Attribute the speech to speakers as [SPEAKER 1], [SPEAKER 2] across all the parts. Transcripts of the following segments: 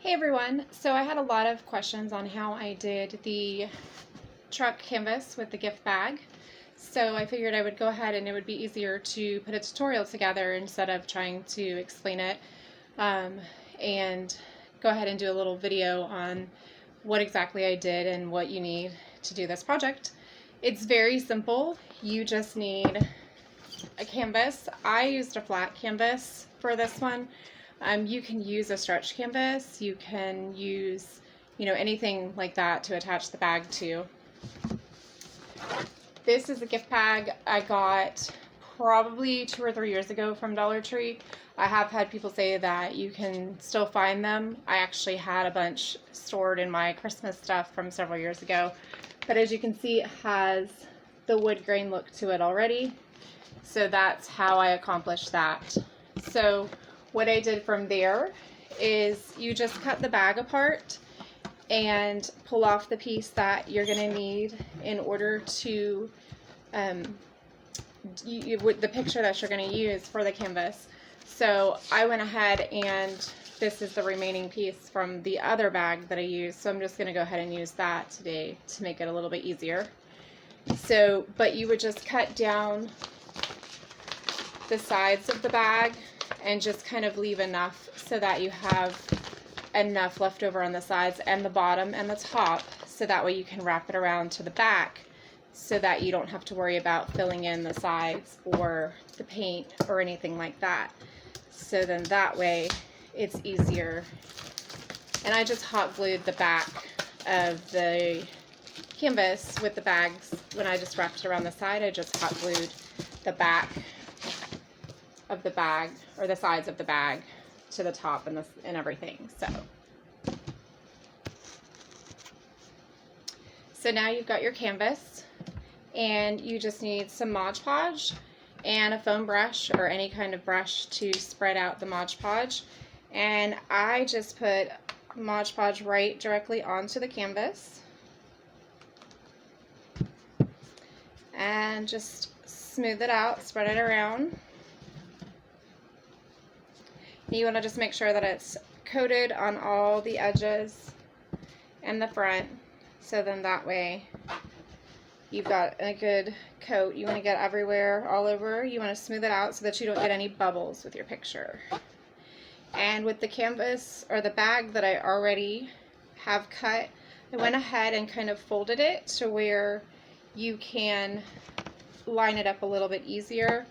[SPEAKER 1] Hey everyone, so I had a lot of questions on how I did the truck canvas with the gift bag. So I figured I would go ahead and it would be easier to put a tutorial together instead of trying to explain it, and go ahead and do a little video on what exactly I did and what you need to do this project. It's very simple. You just need a canvas. I used a flat canvas for this one. You can use a stretch canvas. You can use, anything like that to attach the bag to. This is a gift bag I got probably 2 or 3 years ago from Dollar Tree. I have had people say that you can still find them. I actually had a bunch stored in my Christmas stuff from several years ago. But as you can see, it has the wood grain look to it already. So that's how I accomplished that. So what I did from there is you just cut the bag apart and pull off the piece that you're going to need in order to the picture that you're going to use for the canvas. So I went ahead and this is the remaining piece from the other bag that I used. So I'm just going to go ahead and use that today to make it a little bit easier. So, but you would just cut down the sides of the bag and just kind of leave enough so that you have enough left over on the sides and the bottom and the top, so that way you can wrap it around to the back so that you don't have to worry about filling in the sides or the paint or anything like that. So then that way it's easier. And I just hot glued the back of the canvas with the bags. When I just wrapped it around the side, I just hot glued the back of the bag, or the sides of the bag, to the top and everything. So now you've got your canvas, and you just need some Mod Podge and a foam brush or any kind of brush to spread out the Mod Podge. And I just put Mod Podge right directly onto the canvas and just smooth it out, spread it around. You want to just make sure that it's coated on all the edges and the front, so then that way you've got a good coat. You want to get everywhere, all over. You want to smooth it out so that you don't get any bubbles with your picture. And with the canvas or the bag that I already have cut, I went ahead and kind of folded it to where you can line it up a little bit easier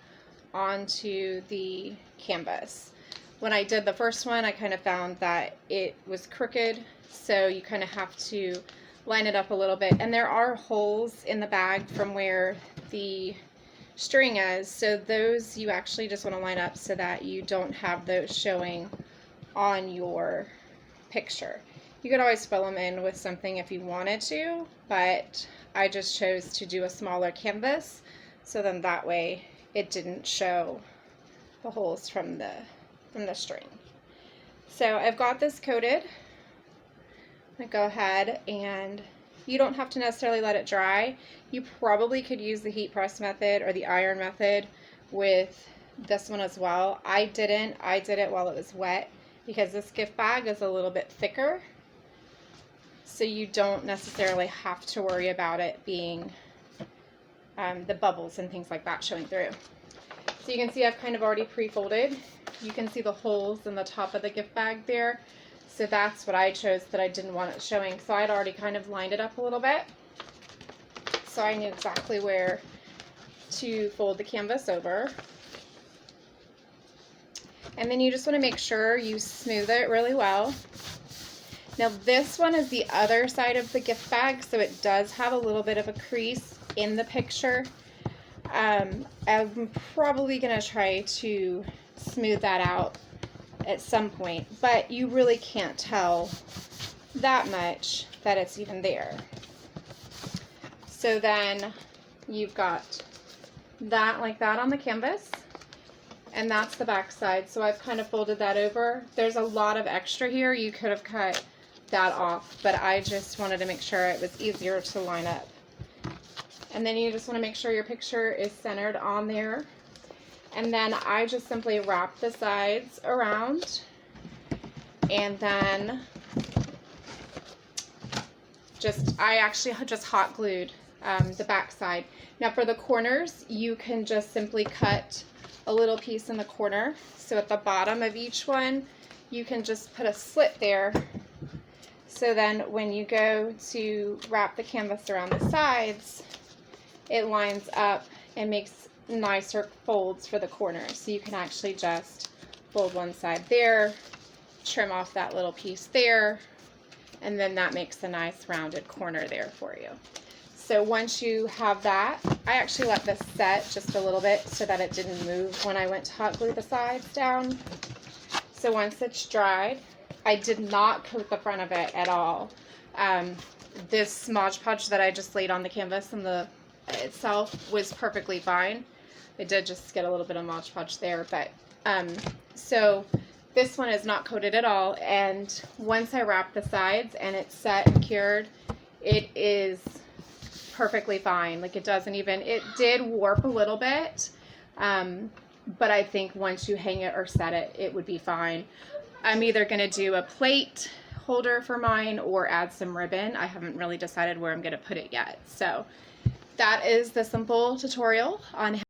[SPEAKER 1] onto the canvas. When I did the first one, I kind of found that it was crooked, so you kind of have to line it up a little bit. And there are holes in the bag from where the string is, so those you actually just want to line up so that you don't have those showing on your picture. You could always fill them in with something if you wanted to, but I just chose to do a smaller canvas, so then that way it didn't show the holes from the string. So I've got this coated. I'm gonna go ahead, and you don't have to necessarily let it dry. You probably could use the heat press method or the iron method with this one as well. I didn't. I did it while it was wet because this gift bag is a little bit thicker, so you don't necessarily have to worry about it being the bubbles and things like that showing through. So you can see I've kind of already pre-folded. You can see the holes in the top of the gift bag there. So that's what I chose, that I didn't want it showing. So I'd already kind of lined it up a little bit. So I knew exactly where to fold the canvas over. And then you just want to make sure you smooth it really well. Now this one is the other side of the gift bag, so it does have a little bit of a crease in the picture. I'm probably going to try to smooth that out at some point, but you really can't tell that much that it's even there. So then you've got that like that on the canvas, and that's the back side. So I've kind of folded that over. There's a lot of extra here. You could have cut that off, but I just wanted to make sure it was easier to line up. And then you just want to make sure your picture is centered on there. And then I just simply wrap the sides around And then I actually just hot glued the back side. Now for the corners, you can just simply cut a little piece in the corner. So at the bottom of each one, you can just put a slit there. So then when you go to wrap the canvas around the sides, it lines up and makes nicer folds for the corners. So you can actually just fold one side there, trim off that little piece there, and then that makes a nice rounded corner there for you. So once you have that, I actually let this set just a little bit so that it didn't move when I went to hot glue the sides down. So once it's dried, I did not coat the front of it at all. This Mod Podge that I just laid on the canvas and the itself was perfectly fine. It did just get a little bit of Mod Podge there, but so this one is not coated at all, and once I wrap the sides and it's set and cured, it is perfectly fine. Like, it doesn't even, it did warp a little bit, but I think once you hang it or set it, it would be fine. I'm either going to do a plate holder for mine or add some ribbon. I haven't really decided where I'm going to put it yet. So that is the simple tutorial on